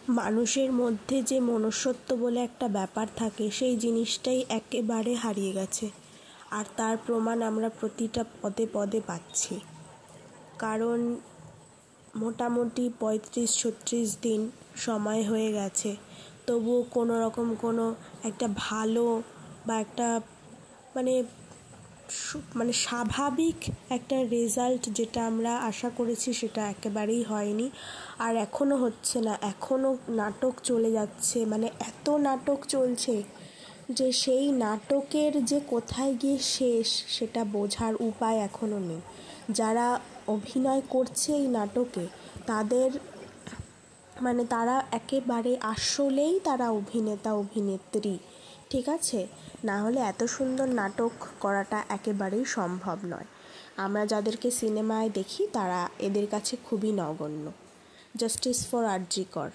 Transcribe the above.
মানুষের মধ্যে যে মনুষ্যত্ব বলে একটা ব্যাপার থাকে সেই জিনিসটাই একেবারে হারিয়ে গেছে। আর তার প্রমাণ আমরা প্রতিটা পদে পদে পাচ্ছি। কারণ মোটামুটি 35-36 দিন সময় হয়ে গেছে, তবুও কোনো রকম কোনো একটা ভালো বা একটা মানে স্বাভাবিক একটা রেজাল্ট যেটা আমরা আশা করেছি সেটা একেবারেই হয়নি। আর এখনও হচ্ছে না, এখনও নাটক চলে যাচ্ছে, মানে এত নাটক চলছে যে সেই নাটকের যে কোথায় গিয়ে শেষ সেটা বোঝার উপায় এখনও নেই। যারা অভিনয় করছে এই নাটকে তাদের তারা একেবারে আসলেই তারা অভিনেতা অভিনেত্রী, ঠিক আছে? না হলে এত সুন্দর নাটক করাটা একেবারেই সম্ভব নয়। আমরা যাদেরকে সিনেমায় দেখি তারা এদের কাছে খুবই নগণ্য। জাস্টিস ফর আরজি কর।